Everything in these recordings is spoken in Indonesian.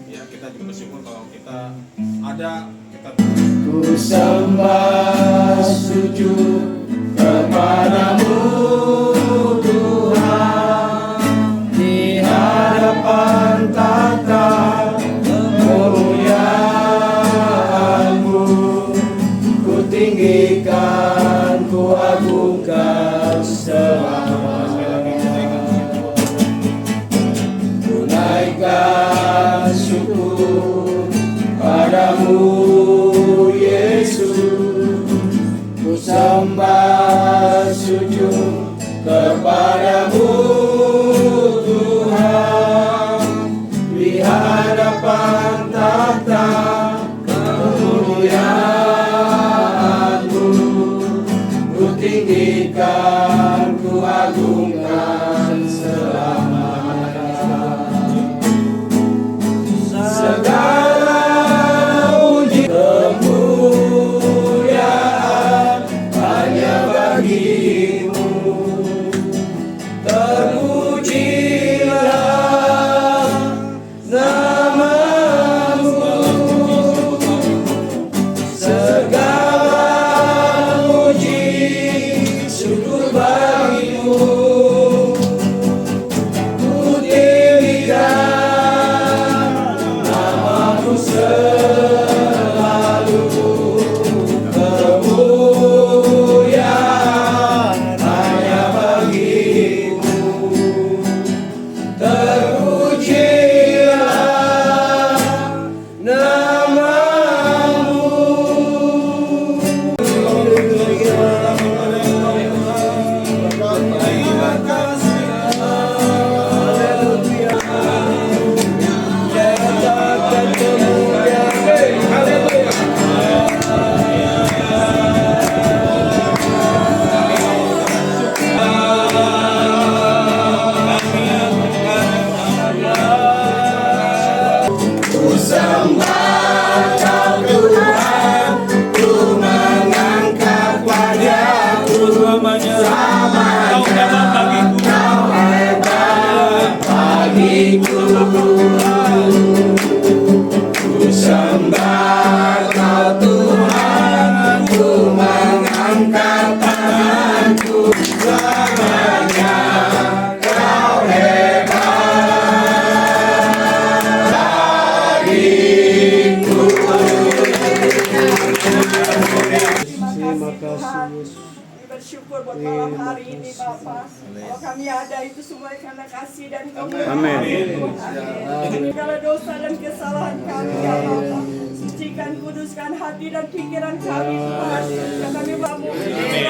Ya, kita juga bersyukur kalau kita ada, kita Ku sembah sujud kepadamu Tuhan, di hadapan tahta kemuliaan-Mu. Ku tinggikan, ku agungkan selamanya. Ku naikkan syukur padamu ku sembah sujud kepadamu Tuhan, di hadapan tahta kemuliaan-Mu. Ku tinggikan, ku agungkan selamanya. Segala puji kemuliaan hanya bagimu. Terpujilah namamu. Segala puji syukur bagimu. Ku tinggikan namamu selalu. Kemuliaan hanya bagimu. Terpujilah namamu. Terima kasih. Haleluya. Nyatakan kemuliaan. Haleluya. Ku sembah Kau Tuhan, ku mengangkat wajahku. Selamanya Kau hebat bagiku. Ku sembah Kau Tuhan, ku mengangkat tanganku. Selamanya Kau hebat bagiku. Terima kasih Yesus. Kami bersyukur buat malam hari ini Bapa. Kalau kami ada itu semua karena kasih dan kemuliaan Tuhan. Segala dosa dan kesalahan kami ya Bapa. Sucikan, kuduskan hati dan pikiran kami Tuhan. Yang kami bangun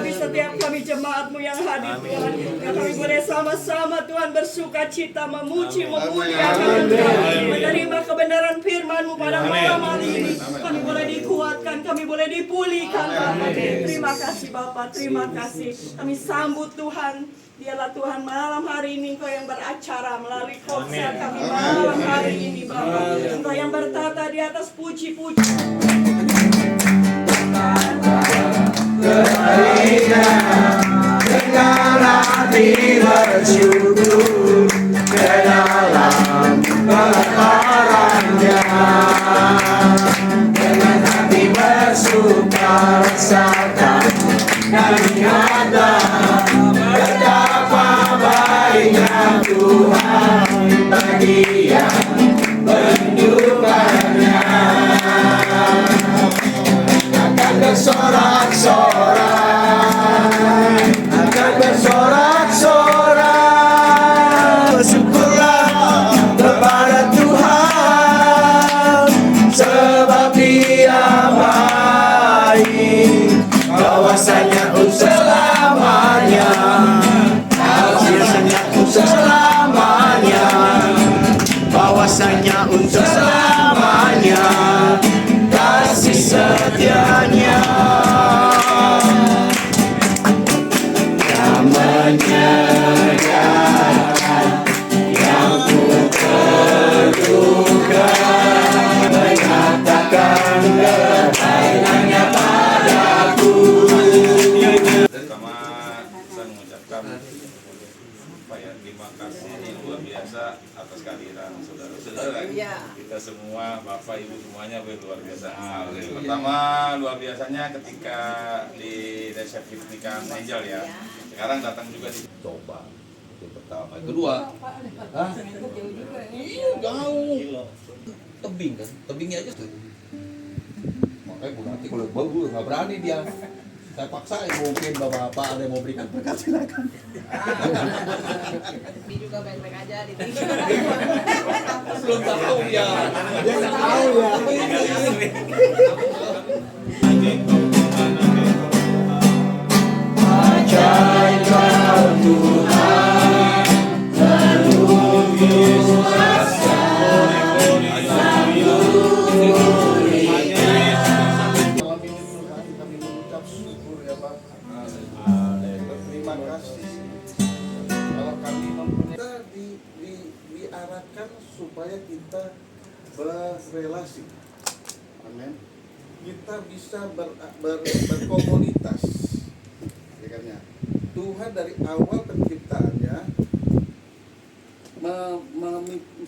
di setiap kami jemaat-Mu yang hadir Tuhan. Yang kami boleh sama-sama Tuhan bersuka cita memuji, memuliakan Tuhan. Menerima kebenaran firman-Mu pada malam hari ini. Kami boleh dikuatkan, kami boleh dipulihkan Bapa. Terima kasih Bapa, terima kasih. Kami sambut Tuhan. Dialah Tuhan malam hari ini Engkau yang beracara melalui khotbah kami malam hari ini Bapa. Engkau yang bertata di atas puji-puji. Dengan hati bersyukur ke dalam kelaparannya, dengan hati bersuka rasakan dan nyata betapa baiknya Tuhan bagi yang mendukanya. Akan bersorak-sorai, akan bersorak-sorai. Bersyukurlah kepada Tuhan, sebab Dia baik, kawasannya untuk selamanya, kasihnya untuk selamanya, bahwasanya untuk selamanya, kasih setianya. Yang menyediakan yang ku perlukan, menyatakan kebaikannya padaku. Pertama, saya mengucapkan terima kasih yang luar biasa atas kehadiran saudara-saudara. Iya. Kita semua, Bapak Ibu semuanya luar biasa. Pertama luar biasanya ketika di resepsi pernikahan Angel ya. Sekarang datang juga di Coba. Itu pertama. Kedua. Hah? Iya, jauh. Tebing kan? Tebingnya aja tuh. Makanya Bu Nanti kalau bagus nggak berani dia. Saya paksa mungkin bapak ada yang mau berikan berkat silakan. Tapi juga baik-baik aja di Belum tahu ya. Dia nggak tahu ya. Ajaib Kau Tuhan, terlukis kuasa, Malam ini Tuhan kami mengucap syukur ya Pak. Terima kasih. Kalau kami mempunyai diarahkan supaya kita berrelasi. Amin. Kita bisa berkomunitas. Ya kan ya. Tuhan dari awal penciptaannya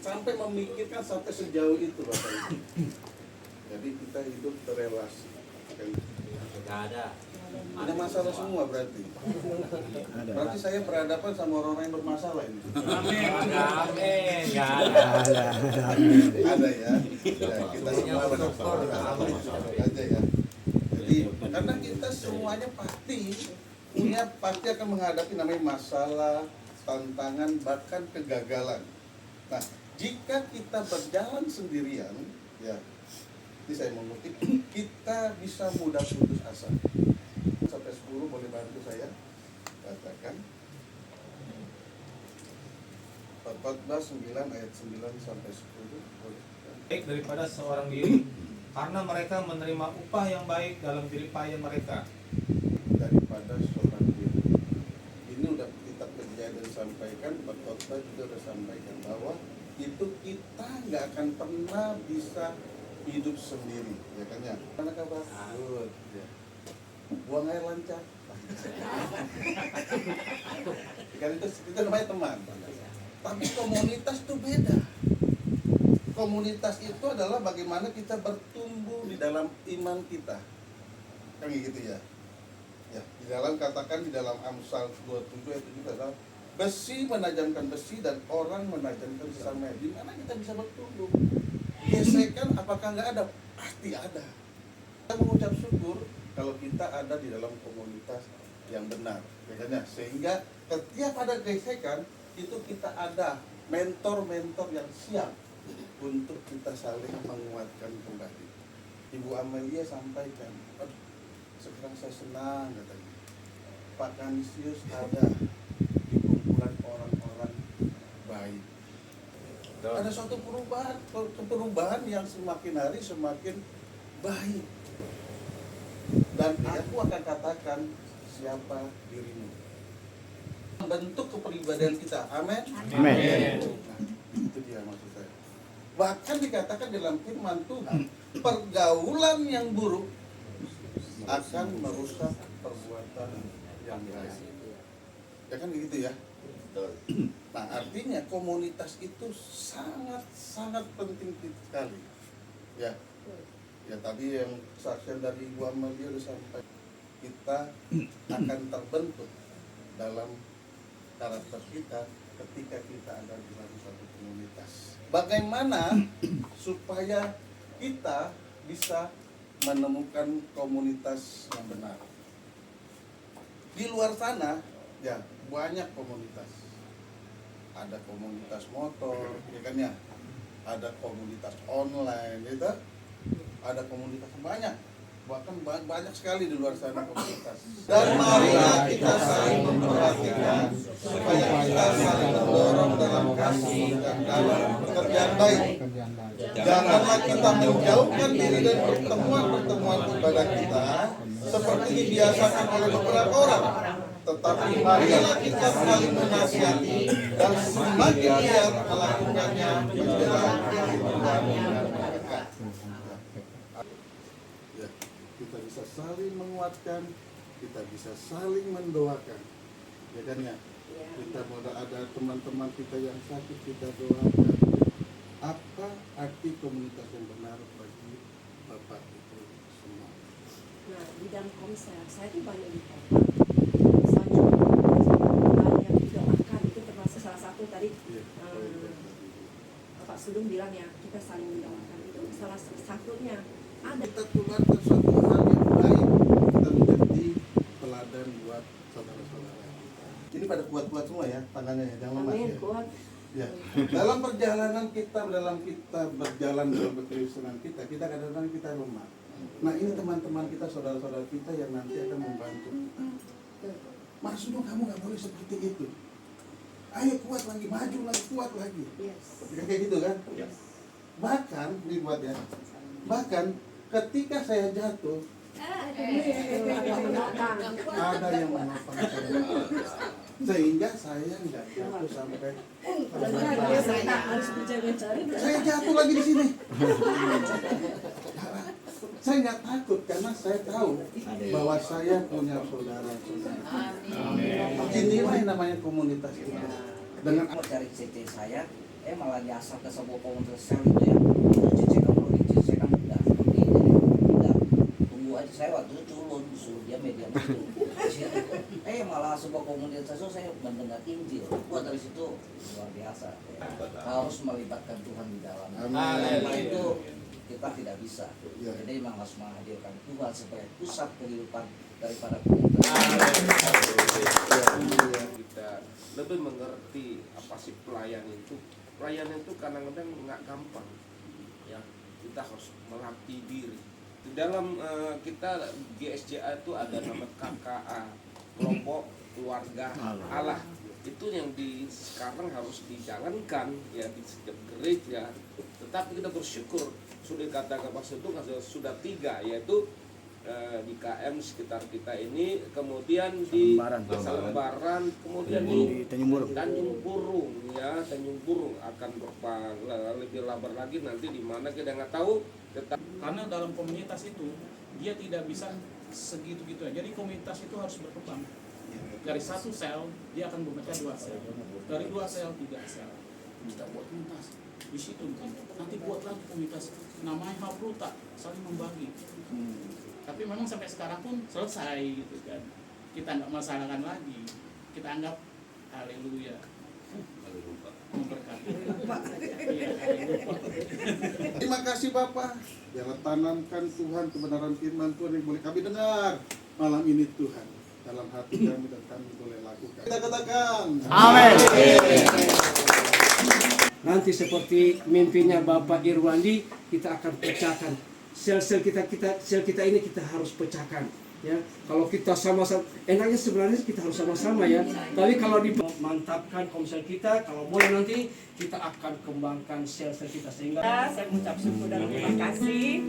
sampai memikirkan sampai sejauh itu Bapak Ibu. Jadi kita hidup berrelasi. Ada masalah semua berarti. Berarti saya berhadapan sama orang-orang yang bermasalah ini. Ada ya. Kita semua bersyukur aja ya. Jadi karena kita semuanya pasti akan menghadapi namanya masalah, tantangan, bahkan kegagalan. Nah, jika kita berjalan sendirian, ya, ini saya mengutip, kita bisa mudah putus asa. Sampai 10 boleh bantu saya katakan. 14, 9 ayat 9 sampai 10 boleh. baik daripada seorang diri, karena mereka menerima upah yang baik dalam jerih payah mereka. Daripada seorang diri. Ini udah kita Kejadian sampaikan, Khotbah juga udah sampaikan bahwa itu kita nggak akan pernah bisa hidup sendiri, ya kan ya? Mana kabar? Good. Ya. Buang air lancar. Kan itu namanya teman. Tapi komunitas itu beda. Komunitas itu adalah bagaimana kita bertumbuh di dalam iman kita. Kan gitu ya. Ya, di dalam katakan di dalam Amsal 27 itu juga adalah besi menajamkan besi dan orang menajamkan sesama. Di mana kita bisa bertumbuh? Gesekan apakah nggak ada? Pasti ada. Kita mengucap syukur kalau kita ada di dalam komunitas yang benar, ya kan ya? Sehingga setiap ada gesekan itu kita ada mentor-mentor yang siap untuk kita saling menguatkan kembali. Ibu Amelia sampaikan, sekarang saya senang katanya. Pak Kanisius ada di kumpulan orang-orang baik. Ada suatu perubahan yang semakin hari semakin baik. Dan aku akan katakan siapa dirimu. Bentuk kepribadian kita. Amin. Amin. Nah, itu dia maksud saya. Bahkan dikatakan dalam firman Tuhan, pergaulan yang buruk akan merusak perbuatan yang baik. Ya kan begitu ya? Nah, artinya komunitas itu sangat penting sekali. Ya. Ya tadi yang kesaksian dari Ibu Amalia sudah sampai, kita akan terbentuk dalam karakter kita ketika kita ada di dalam suatu komunitas. Bagaimana supaya kita bisa menemukan komunitas yang benar? Di luar sana, ya banyak komunitas. Ada komunitas motor, ya kan ya? Ada komunitas online, gitu. Ada komunitas banyak, bahkan banyak sekali di luar sana komunitas. Dan marilah kita saling memperhatikan supaya kita saling mendorong dalam kasih dan dalam pekerjaan baik. Janganlah kita menjauhkan diri dari pertemuan-pertemuan ibadah kita seperti dibiasakan oleh beberapa orang. Tetapi marilah kita saling menasihati dan semakin giat melakukannya menjelang Tuhan yang dekat. Ya, kita bisa saling menguatkan, kita bisa saling mendoakan, ya kan ya. Kita ada teman-teman kita yang sakit, kita doakan. Apa arti komunitas yang benar bagi Bapak itu semua? Nah, di dalam komsel, saya tuh banyak ditolak. Misalnya, banyak didoakan, itu termasuk salah satu tadi. Pak Sudung bilang ya, kita saling mendoakan. Itu salah satunya. Ada. Kita tularkan suatu hal yang baik, kita menjadi teladan buat saudara-saudara kita. Ini pada kuat-kuat semua ya, tangannya ya, jangan lemah Amin, ya. kuat. Ya. Dalam perjalanan kita, berjalan dalam kekristenan kita kadang-kadang kita lemah. Nah ini teman-teman kita, saudara-saudara kita yang nanti akan membantu kita. Mas Sudung, kamu gak boleh seperti itu. Ayo kuat lagi, maju lagi, kuat lagi. Yes. Kayak gitu kan? Bahkan, ini buat ya. Bahkan ketika saya jatuh, ada yang menopang saya. Sehingga saya nggak jatuh sampai saya jatuh lagi di sini. Saya nggak takut karena saya tahu bahwa saya punya saudara-saudara. Inilah yang namanya komunitas kita. Dengan dari CC saya, malah nyasar ke sebuah komunitas sel itu ya. Itu CC kamu lagi, CC kamu udah seperti ini, udah tunggu aja. Saya waktu itu culun, suruh dia media itu. Malah sebuah komunitas itu saya mendengar Injil. Wah dari situ luar biasa. Harus melibatkan Tuhan di dalam. Tanpa itu kita tidak bisa. Jadi memang harus menghadirkan Tuhan sebagai pusat kehidupan daripada komunitas. Kita lebih mengerti apa sih pelayanan itu. Pelayanan itu kadang-kadang nggak gampang. Ya, kita harus melatih diri. Di dalam kita GSJA itu ada nama KKA, kelompok keluarga Allah. Itu yang sekarang harus dijalankan ya di setiap gereja. Tetapi kita bersyukur sudah dikatakan Pak Sudung sudah 3, yaitu di KM sekitar kita ini, kemudian di Salembaran, kemudian di Tanjung Burung ya, Tanjung Burung akan lebih lebar lagi nanti di mana kita nggak tahu. Karena dalam komunitas itu dia tidak bisa segitu-gitu aja. Jadi komunitas itu harus berkembang. Dari 1 sel dia akan memecah 2 sel. Dari 2 sel 3 sel. Kita buat komunitas. Di situ nanti buat lagi komunitas namanya Hapruta, saling membagi. Tapi memang sampai sekarang pun selesai gitu kan. Kita nggak masalahkan lagi. Kita anggap haleluya. Memberkati. terima kasih Bapak. Biarlah tanamkan Tuhan kebenaran firman Tuhan yang boleh kami dengar malam ini Tuhan. Dalam hati kami dan kami boleh lakukan. Kita katakan. Amin. Nanti seperti mimpinya Bapak Irwandi, kita akan pecahkan sel-sel kita ini kita harus pecahkan ya. Kalau kita sama-sama, enaknya sebenarnya kita harus sama-sama ya. Tapi kalau dimantapkan komsel kita, kalau boleh nanti kita akan kembangkan sel-sel kita sehingga Saya mengucap syukur dan terima kasih.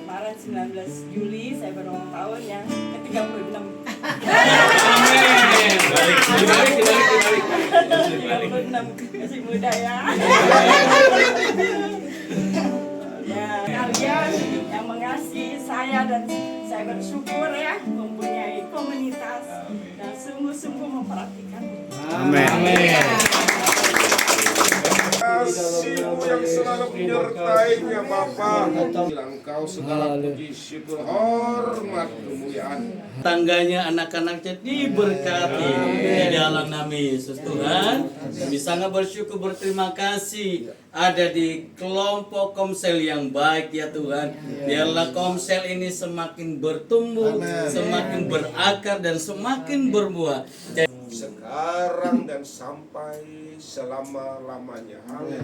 Kemarin 19 Juli saya berulang tahun yang ke-36. Dibalik. 36 masih muda ya. Kalian yang mengasihi saya dan saya bersyukur ya mempunyai komunitas dan sungguh-sungguh memperhatikan. Amin. Kasih-Mu yang selalu menyertainya Bapa. Engkau segala puji, syukur, hormat, kemuliaan. Tangganya anak-anaknya diberkati di dalam nama Yesus Tuhan. Kami sangat bersyukur, berterima kasih ada di kelompok komsel yang baik ya Tuhan. Biarlah komsel ini semakin bertumbuh, semakin berakar dan semakin berbuah. Sekarang dan sampai selama-lamanya. Amin.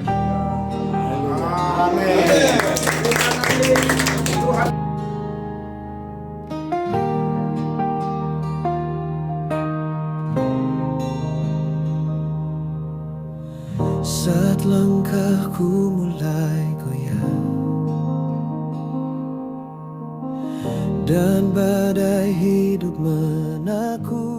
Saat langkahku mulai goyang dan badai hidup menakuti,